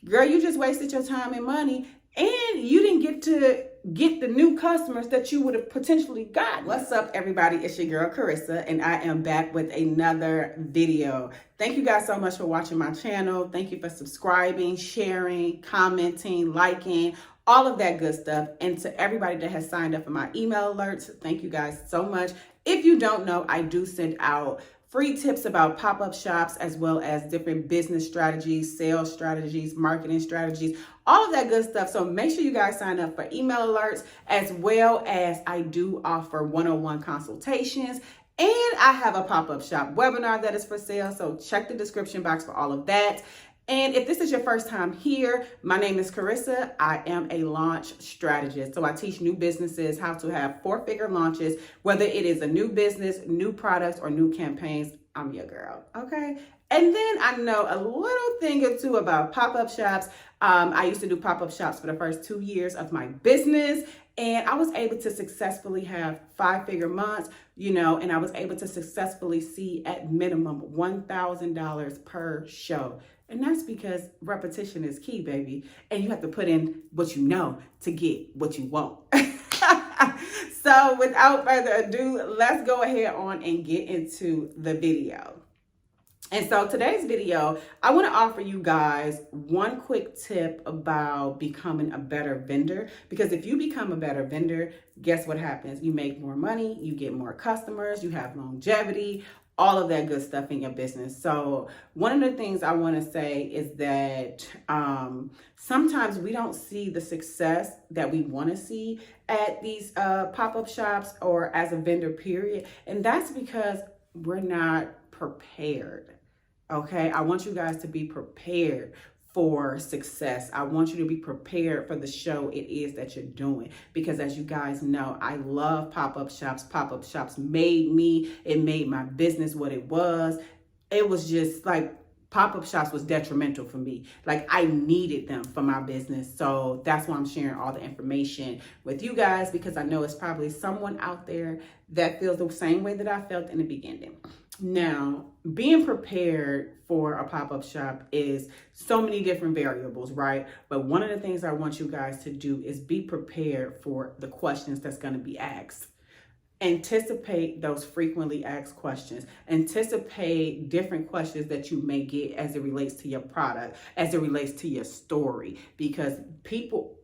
girl, you just wasted your time and money, and you didn't get to get the new customers that you would have potentially got. What's up, everybody? It's your girl Carissa, and I am back with another video. Thank you guys so much for watching my channel. Thank you for subscribing, sharing, commenting, liking, all of that good stuff. And to everybody that has signed up for my email alerts, thank you guys so much. If you don't know, I do send out free tips about pop-up shops, as well as different business strategies, sales strategies, marketing strategies, all of that good stuff. So make sure you guys sign up for email alerts, as well as I do offer one-on-one consultations. And I have a pop-up shop webinar that is for sale. So check the description box for all of that. And if this is your first time here, my name is Carissa. I am a launch strategist. So I teach new businesses how to have 4-figure launches, whether it is a new business, new products, or new campaigns. I'm your girl, okay? And then I know a little thing or two about pop-up shops. I used to do pop-up shops for the first 2 years of my business, and I was able to successfully have 5-figure months, and I was able to successfully see at minimum $1,000 per show. And that's because repetition is key, baby. And you have to put in what you know to get what you want. So without further ado, let's go ahead on and get into the video. And so today's video, I want to offer you guys one quick tip about becoming a better vendor. Because if you become a better vendor, guess what happens? You make more money, you get more customers, you have longevity, all of that good stuff in your business. So one of the things I want to say is that sometimes we don't see the success that we want to see at these pop-up shops or as a vendor, period. And that's because we're not prepared. Okay, I want you guys to be prepared for success. I want you to be prepared for the show it is that you're doing. Because as you guys know, I love pop-up shops. Pop-up shops made me. It made my business what it was. It was just like pop-up shops was detrimental for me. Like I needed them for my business. So that's why I'm sharing all the information with you guys, because I know it's probably someone out there that feels the same way that I felt in the beginning. Now, being prepared for a pop-up shop is so many different variables, right? But one of the things I want you guys to do is be prepared for the questions that's going to be asked. Anticipate those frequently asked questions. Anticipate different questions that you may get as it relates to your product, as it relates to your story, because people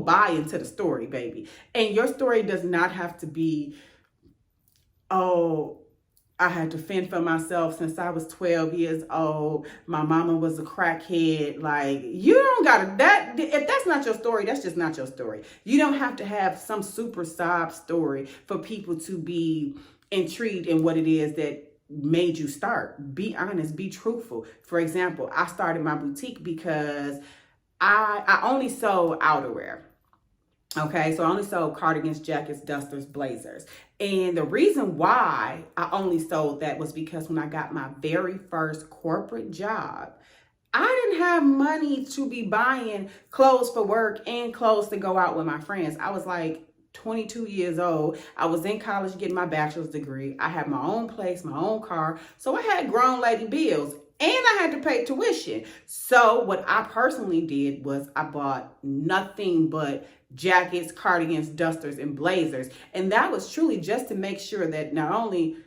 buy into the story, baby. And your story does not have to be, oh, I had to fend for myself since I was 12 years old. My mama was a crackhead. Like, you don't gotta, if that's not your story, that's just not your story. You don't have to have some super sob story for people to be intrigued in what it is that made you start. Be honest, be truthful. For example, I started my boutique because I only sold outerwear. Okay, so I only sold cardigans, jackets, dusters, blazers. And the reason why I only sold that was because when I got my very first corporate job, I didn't have money to be buying clothes for work and clothes to go out with my friends. I was like 22 years old. I was in college getting my bachelor's degree. I had my own place, my own car. So I had grown lady bills. And I had to pay tuition. So what I personally did was I bought nothing but jackets, cardigans, dusters, and blazers. And that was truly just to make sure that not only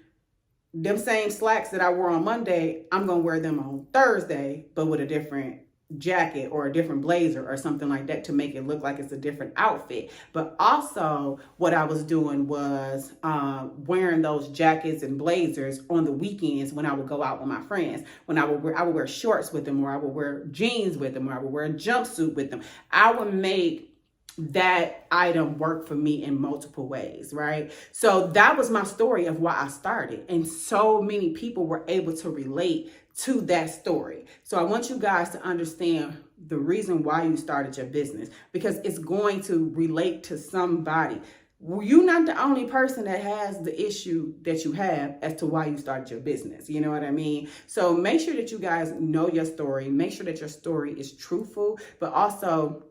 them same slacks that I wore on Monday, I'm going to wear them on Thursday, but with a different jacket or a different blazer or something like that to make it look like it's a different outfit. But also what I was doing was wearing those jackets and blazers on the weekends when I would go out with my friends. When I would wear shorts with them, or I would wear jeans with them, or I would wear a jumpsuit with them. I would make that item work for me in multiple ways, right? So that was my story of why I started. And so many people were able to relate to that story. So I want you guys to understand the reason why you started your business, because it's going to relate to somebody. You're not the only person that has the issue that you have as to why you started your business. You know what I mean? So make sure that you guys know your story. Make sure that your story is truthful, but also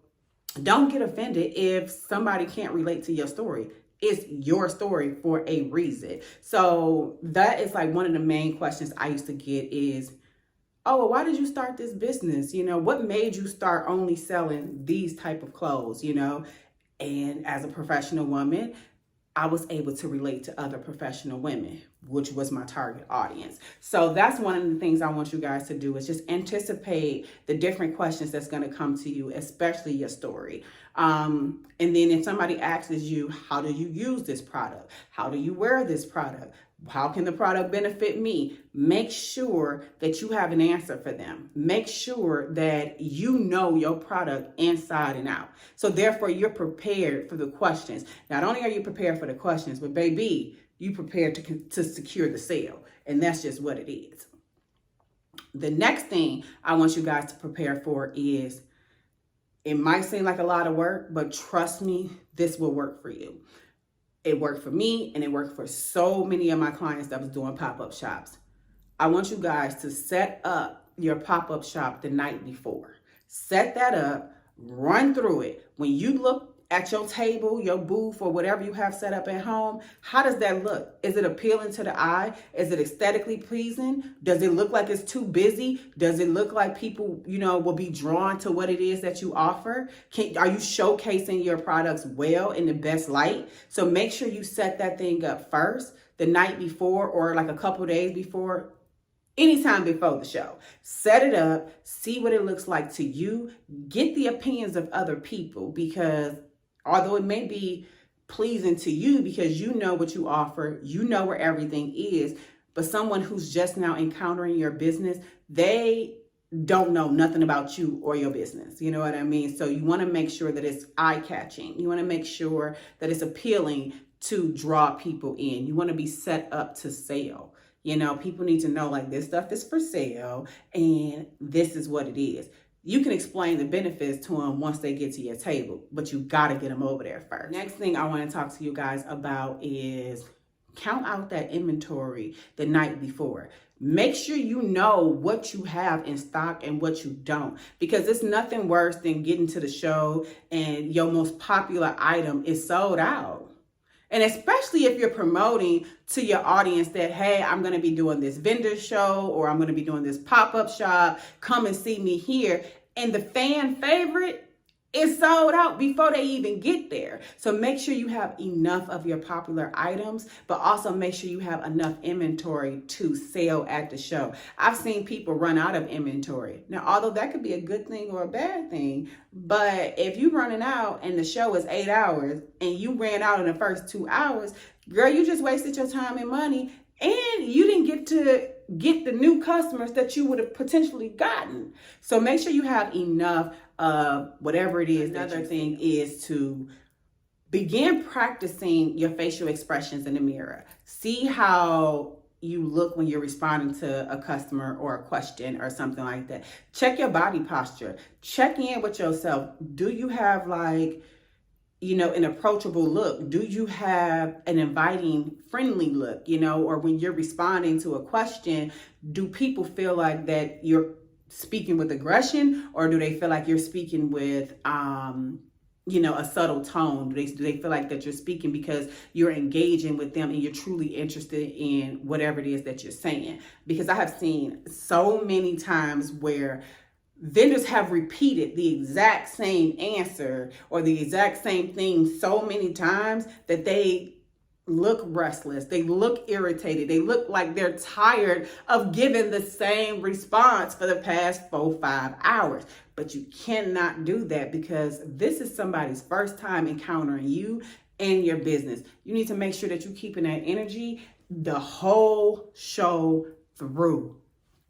don't get offended if somebody can't relate to your story. It's your story for a reason. So that is like one of the main questions I used to get is, oh, well, why did you start this business? What made you start only selling these type of clothes, And as a professional woman, I was able to relate to other professional women, which was my target audience. So that's one of the things I want you guys to do is just anticipate the different questions that's going to come to you, especially your story. And then if somebody asks you, how do you use this product? How do you wear this product? How can the product benefit me? Make sure that you have an answer for them. Make sure that you know your product inside and out. So therefore, you're prepared for the questions. Not only are you prepared for the questions, but baby, you prepared to secure the sale. And that's just what it is. The next thing I want you guys to prepare for is, it might seem like a lot of work, but trust me, this will work for you. It worked for me, and it worked for so many of my clients that was doing pop-up shops. I want you guys to set up your pop-up shop the night before. Set that up, run through it. When you look at your table, your booth, or whatever you have set up at home, how does that look? Is it appealing to the eye? Is it aesthetically pleasing? Does it look like it's too busy? Does it look like people, will be drawn to what it is that you offer? Are you showcasing your products well in the best light? So make sure you set that thing up first, the night before, or like a couple days before. Anytime before the show. Set it up, see what it looks like to you, get the opinions of other people, because although it may be pleasing to you because you know what you offer, you know where everything is, but someone who's just now encountering your business, they don't know nothing about you or your business. You know what I mean? So you want to make sure that it's eye-catching. You want to make sure that it's appealing to draw people in. You want to be set up to sell. People need to know, like, this stuff is for sale and this is what it is. You can explain the benefits to them once they get to your table, but you got to get them over there first. Next thing I want to talk to you guys about is count out that inventory the night before. Make sure you know what you have in stock and what you don't, because it's nothing worse than getting to the show and your most popular item is sold out. And especially if you're promoting to your audience that, hey, I'm going to be doing this vendor show, or I'm going to be doing this pop-up shop, come and see me here. And the fan favorite is sold out before they even get there. So make sure you have enough of your popular items, but also make sure you have enough inventory to sell at the show. I've seen people run out of inventory. Now, although that could be a good thing or a bad thing, but if you're running out and the show is 8 hours and you ran out in the first 2 hours, girl, you just wasted your time and money, and you didn't get to get the new customers that you would have potentially gotten. So make sure you have enough of whatever it is. Another thing is to begin practicing your facial expressions in the mirror. See how you look when you're responding to a customer or a question or something like that. Check your body posture. Check in with yourself. Do you have an approachable look? Do you have an inviting, friendly look? Or when you're responding to a question, do people feel like that you're speaking with aggression, or do they feel like you're speaking with, a subtle tone? Do they feel like that you're speaking because you're engaging with them and you're truly interested in whatever it is that you're saying? Because I have seen so many times where vendors have repeated the exact same answer or the exact same thing so many times that they look restless. They look irritated. They look like they're tired of giving the same response for the past 4-5 hours. But you cannot do that, because this is somebody's first time encountering you and your business. You need to make sure that you're keeping that energy the whole show through.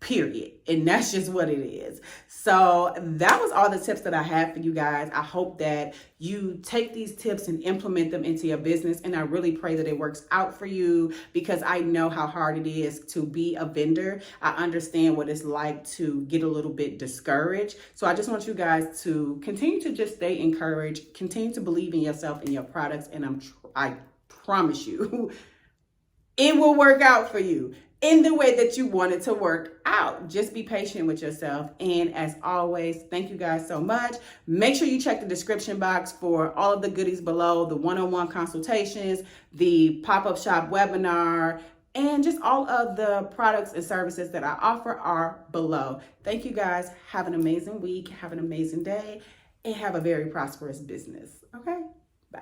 Period. And that's just what it is. So that was all the tips that I have for you guys. I hope that you take these tips and implement them into your business. And I really pray that it works out for you, because I know how hard it is to be a vendor. I understand what it's like to get a little bit discouraged. So I just want you guys to continue to just stay encouraged, continue to believe in yourself and your products. And I promise you, it will work out for you in the way that you want it to work out. Just be patient with yourself. And as always, thank you guys so much. Make sure you check the description box for all of the goodies below, the one-on-one consultations, the pop-up shop webinar, and just all of the products and services that I offer are below. Thank you guys. Have an amazing week. Have an amazing day, and have a very prosperous business. Okay? Bye.